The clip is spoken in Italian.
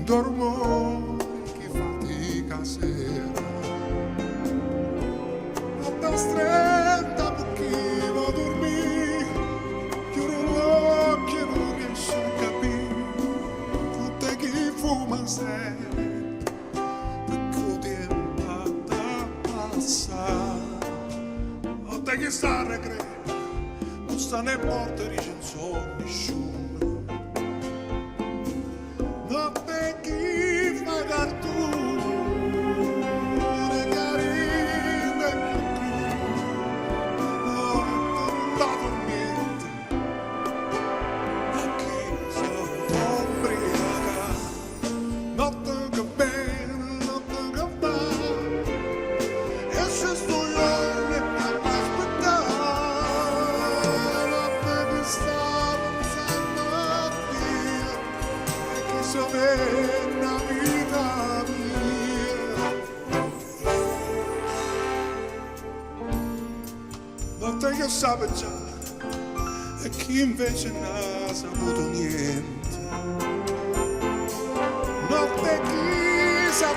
dormo chi fatica sera, notte stretta per chi va a dormire, chiudo l'occhio e non riesco a capire tutte chi fuma sera, perché il tempo passa, notte che sta a regresso, non sta né porta di censo nessuno. Notte chi fa cartone carine più tu da dormiente a chi sono ubriaca, notte che bene, notte che va e se sto io mi aspettare, notte che sta pensando a Dio e chi so la vita mia, notte che sa già e chi invece non ha saputo niente, notte chi sa